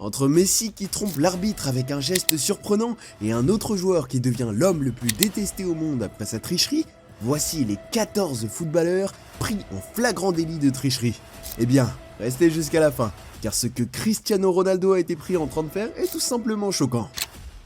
Entre Messi qui trompe l'arbitre avec un geste surprenant et un autre joueur qui devient l'homme le plus détesté au monde après sa tricherie, voici les 14 footballeurs pris en flagrant délit de tricherie. Eh bien, restez jusqu'à la fin, car ce que Cristiano Ronaldo a été pris en train de faire est tout simplement choquant.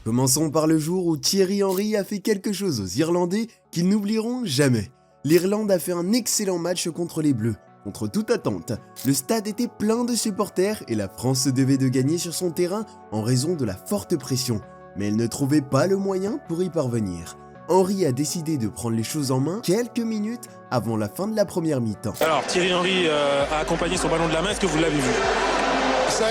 Commençons par le jour où Thierry Henry a fait quelque chose aux Irlandais qu'ils n'oublieront jamais. L'Irlande a fait un excellent match contre les Bleus. Contre toute attente, le stade était plein de supporters et la France se devait de gagner sur son terrain en raison de la forte pression. Mais elle ne trouvait pas le moyen pour y parvenir. Henry a décidé de prendre les choses en main quelques minutes avant la fin de la première mi-temps. Alors Thierry Henry a accompagné son ballon de la main, est-ce que vous l'avez vu? Ça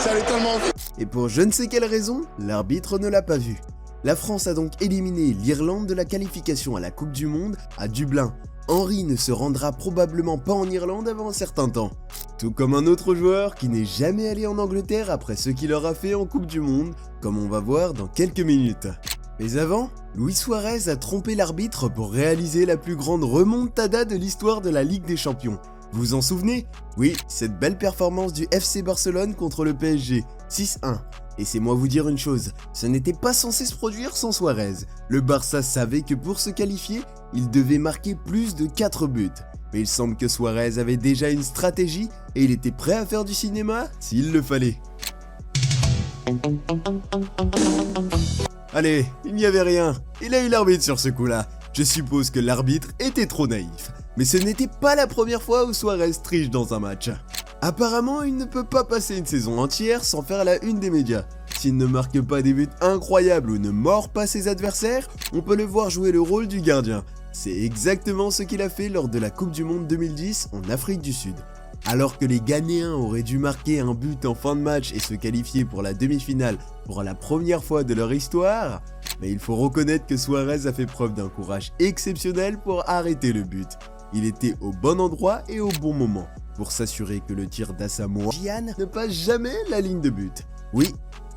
allait tellement vite. Et pour je ne sais quelle raison, l'arbitre ne l'a pas vu. La France a donc éliminé l'Irlande de la qualification à la Coupe du Monde à Dublin. Henry ne se rendra probablement pas en Irlande avant un certain temps. Tout comme un autre joueur qui n'est jamais allé en Angleterre après ce qu'il aura fait en Coupe du Monde, comme on va voir dans quelques minutes. Mais avant, Luis Suarez a trompé l'arbitre pour réaliser la plus grande remontada de l'histoire de la Ligue des Champions. Vous vous en souvenez? Oui, cette belle performance du FC Barcelone contre le PSG, 6-1. Et c'est moi vous dire une chose, ce n'était pas censé se produire sans Suarez. Le Barça savait que pour se qualifier, il devait marquer plus de 4 buts. Mais il semble que Suarez avait déjà une stratégie et il était prêt à faire du cinéma s'il le fallait. Allez, il n'y avait rien. Il a eu l'arbitre sur ce coup-là. Je suppose que l'arbitre était trop naïf. Mais ce n'était pas la première fois où Suarez triche dans un match. Apparemment, il ne peut pas passer une saison entière sans faire la une des médias. S'il ne marque pas des buts incroyables ou ne mord pas ses adversaires, on peut le voir jouer le rôle du gardien. C'est exactement ce qu'il a fait lors de la Coupe du Monde 2010 en Afrique du Sud. Alors que les Ghanéens auraient dû marquer un but en fin de match et se qualifier pour la demi-finale pour la première fois de leur histoire, mais il faut reconnaître que Suarez a fait preuve d'un courage exceptionnel pour arrêter le but. Il était au bon endroit et au bon moment pour s'assurer que le tir d'Asamoah Gyan ne passe jamais la ligne de but.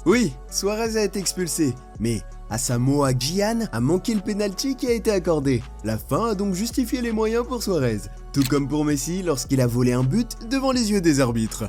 Oui, Suarez a été expulsé, mais Asamoah Gyan a manqué le pénalty qui a été accordé. La fin a donc justifié les moyens pour Suarez, tout comme pour Messi lorsqu'il a volé un but devant les yeux des arbitres.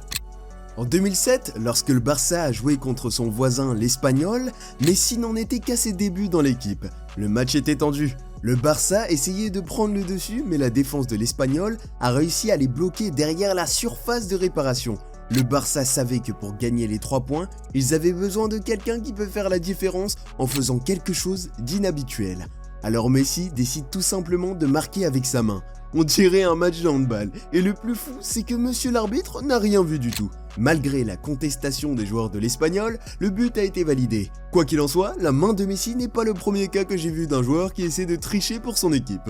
En 2007, lorsque le Barça a joué contre son voisin l'Espagnol, Messi n'en était qu'à ses débuts dans l'équipe. Le match était tendu. Le Barça essayait de prendre le dessus, mais la défense de l'Espagnol a réussi à les bloquer derrière la surface de réparation. Le Barça savait que pour gagner les 3 points, ils avaient besoin de quelqu'un qui peut faire la différence en faisant quelque chose d'inhabituel. Alors Messi décide tout simplement de marquer avec sa main. On dirait un match de handball, et le plus fou, c'est que monsieur l'arbitre n'a rien vu du tout. Malgré la contestation des joueurs de l'Espagnol, le but a été validé. Quoi qu'il en soit, la main de Messi n'est pas le premier cas que j'ai vu d'un joueur qui essaie de tricher pour son équipe.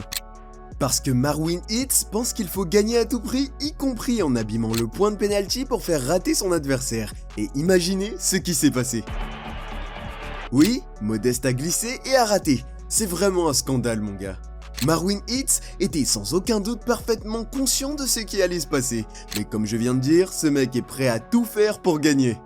Parce que Marwin Hitz pense qu'il faut gagner à tout prix, y compris en abîmant le point de pénalty pour faire rater son adversaire. Et imaginez ce qui s'est passé. Oui, Modeste a glissé et a raté. C'est vraiment un scandale mon gars. Marwin Hitz était sans aucun doute parfaitement conscient de ce qui allait se passer, mais comme je viens de dire, ce mec est prêt à tout faire pour gagner.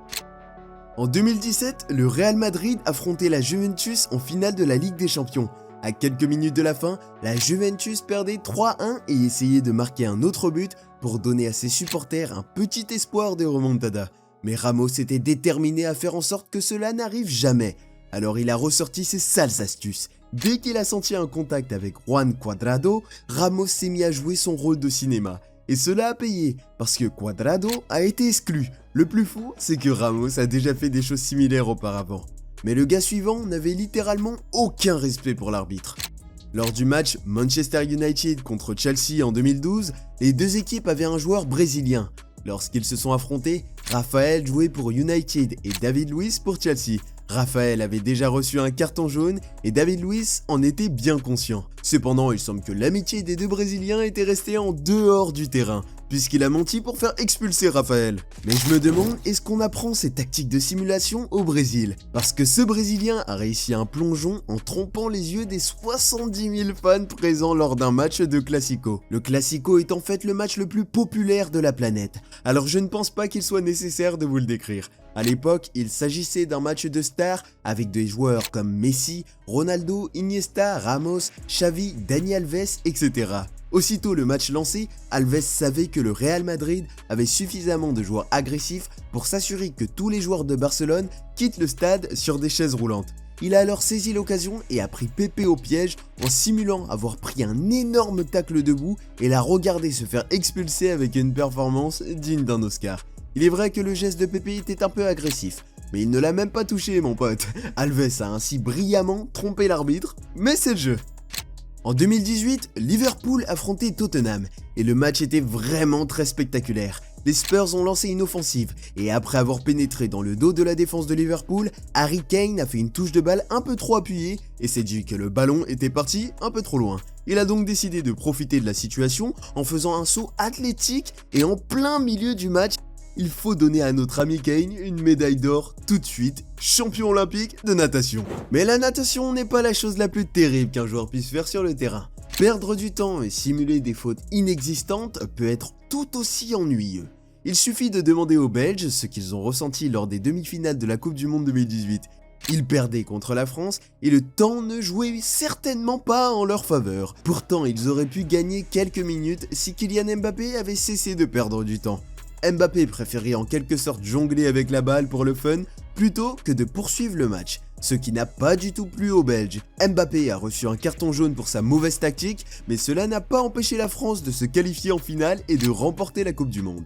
En 2017, le Real Madrid affrontait la Juventus en finale de la Ligue des Champions. À quelques minutes de la fin, la Juventus perdait 3-1 et essayait de marquer un autre but pour donner à ses supporters un petit espoir de remontada. Mais Ramos était déterminé à faire en sorte que cela n'arrive jamais. Alors il a ressorti ses sales astuces. Dès qu'il a senti un contact avec Juan Cuadrado, Ramos s'est mis à jouer son rôle de cinéma. Et cela a payé, parce que Cuadrado a été exclu. Le plus fou, c'est que Ramos a déjà fait des choses similaires auparavant. Mais le gars suivant n'avait littéralement aucun respect pour l'arbitre. Lors du match Manchester United contre Chelsea en 2012, les deux équipes avaient un joueur brésilien. Lorsqu'ils se sont affrontés, Rafael jouait pour United et David Luiz pour Chelsea. Rafael avait déjà reçu un carton jaune et David Luiz en était bien conscient. Cependant, il semble que l'amitié des deux Brésiliens était restée en dehors du terrain, puisqu'il a menti pour faire expulser Rafael. Mais je me demande, est-ce qu'on apprend ces tactiques de simulation au Brésil? Parce que ce Brésilien a réussi un plongeon en trompant les yeux des 70 000 fans présents lors d'un match de Classico. Le Classico est en fait le match le plus populaire de la planète, alors je ne pense pas qu'il soit nécessaire de vous le décrire. À l'époque, il s'agissait d'un match de stars avec des joueurs comme Messi, Ronaldo, Iniesta, Ramos, Xavi, Dani Alves, etc. Aussitôt le match lancé, Alves savait que le Real Madrid avait suffisamment de joueurs agressifs pour s'assurer que tous les joueurs de Barcelone quittent le stade sur des chaises roulantes. Il a alors saisi l'occasion et a pris Pepe au piège en simulant avoir pris un énorme tacle debout et l'a regardé se faire expulser avec une performance digne d'un Oscar. Il est vrai que le geste de Pepe était un peu agressif, mais il ne l'a même pas touché mon pote. Alves a ainsi brillamment trompé l'arbitre, mais c'est le jeu. En 2018, Liverpool affrontait Tottenham et le match était vraiment très spectaculaire. Les Spurs ont lancé une offensive et après avoir pénétré dans le dos de la défense de Liverpool, Harry Kane a fait une touche de balle un peu trop appuyée et s'est dit que le ballon était parti un peu trop loin. Il a donc décidé de profiter de la situation en faisant un saut athlétique et en plein milieu du match. Il faut donner à notre ami Kane une médaille d'or tout de suite, champion olympique de natation. Mais la natation n'est pas la chose la plus terrible qu'un joueur puisse faire sur le terrain. Perdre du temps et simuler des fautes inexistantes peut être tout aussi ennuyeux. Il suffit de demander aux Belges ce qu'ils ont ressenti lors des demi-finales de la Coupe du Monde 2018. Ils perdaient contre la France et le temps ne jouait certainement pas en leur faveur. Pourtant, ils auraient pu gagner quelques minutes si Kylian Mbappé avait cessé de perdre du temps. Mbappé préférait en quelque sorte jongler avec la balle pour le fun plutôt que de poursuivre le match, ce qui n'a pas du tout plu aux Belges. Mbappé a reçu un carton jaune pour sa mauvaise tactique, mais cela n'a pas empêché la France de se qualifier en finale et de remporter la Coupe du Monde.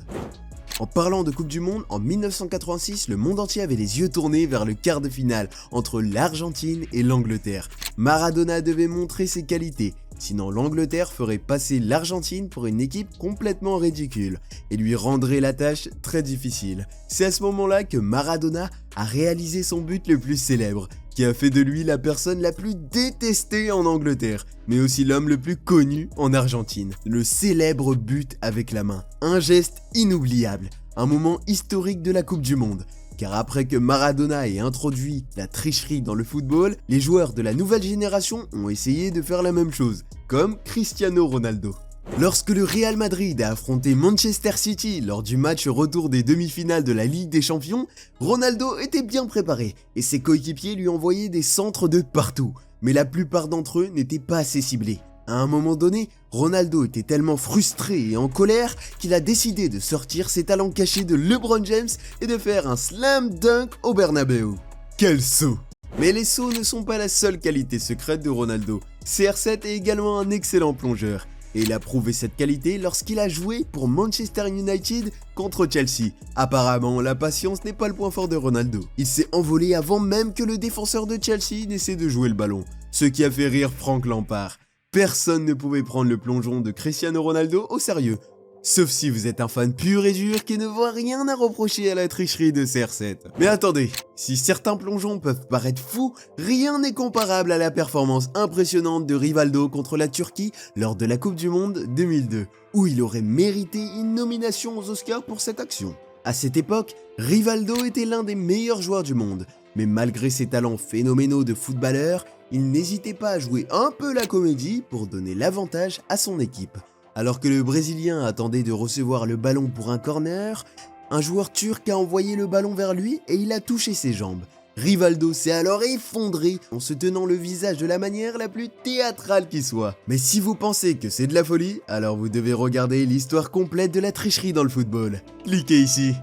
En parlant de Coupe du Monde, en 1986, le monde entier avait les yeux tournés vers le quart de finale entre l'Argentine et l'Angleterre. Maradona devait montrer ses qualités, sinon l'Angleterre ferait passer l'Argentine pour une équipe complètement ridicule et lui rendrait la tâche très difficile. C'est à ce moment-là que Maradona a réalisé son but le plus célèbre, qui a fait de lui la personne la plus détestée en Angleterre, mais aussi l'homme le plus connu en Argentine. Le célèbre but avec la main, un geste inoubliable, un moment historique de la Coupe du Monde. Car après que Maradona ait introduit la tricherie dans le football, les joueurs de la nouvelle génération ont essayé de faire la même chose, comme Cristiano Ronaldo. Lorsque le Real Madrid a affronté Manchester City lors du match retour des demi-finales de la Ligue des Champions, Ronaldo était bien préparé et ses coéquipiers lui envoyaient des centres de partout, mais la plupart d'entre eux n'étaient pas assez ciblés. À un moment donné, Ronaldo était tellement frustré et en colère qu'il a décidé de sortir ses talents cachés de LeBron James et de faire un slam dunk au Bernabeu. Quel saut! Mais les sauts ne sont pas la seule qualité secrète de Ronaldo. CR7 est également un excellent plongeur. Et il a prouvé cette qualité lorsqu'il a joué pour Manchester United contre Chelsea. Apparemment, la patience n'est pas le point fort de Ronaldo. Il s'est envolé avant même que le défenseur de Chelsea n'essaie de jouer le ballon, ce qui a fait rire Frank Lampard. Personne ne pouvait prendre le plongeon de Cristiano Ronaldo au sérieux. Sauf si vous êtes un fan pur et dur qui ne voit rien à reprocher à la tricherie de CR7. Mais attendez, si certains plongeons peuvent paraître fous, rien n'est comparable à la performance impressionnante de Rivaldo contre la Turquie lors de la Coupe du Monde 2002, où il aurait mérité une nomination aux Oscars pour cette action. À cette époque, Rivaldo était l'un des meilleurs joueurs du monde, mais malgré ses talents phénoménaux de footballeur, il n'hésitait pas à jouer un peu la comédie pour donner l'avantage à son équipe. Alors que le Brésilien attendait de recevoir le ballon pour un corner, un joueur turc a envoyé le ballon vers lui et il a touché ses jambes. Rivaldo s'est alors effondré en se tenant le visage de la manière la plus théâtrale qui soit. Mais si vous pensez que c'est de la folie, alors vous devez regarder l'histoire complète de la tricherie dans le football. Cliquez ici.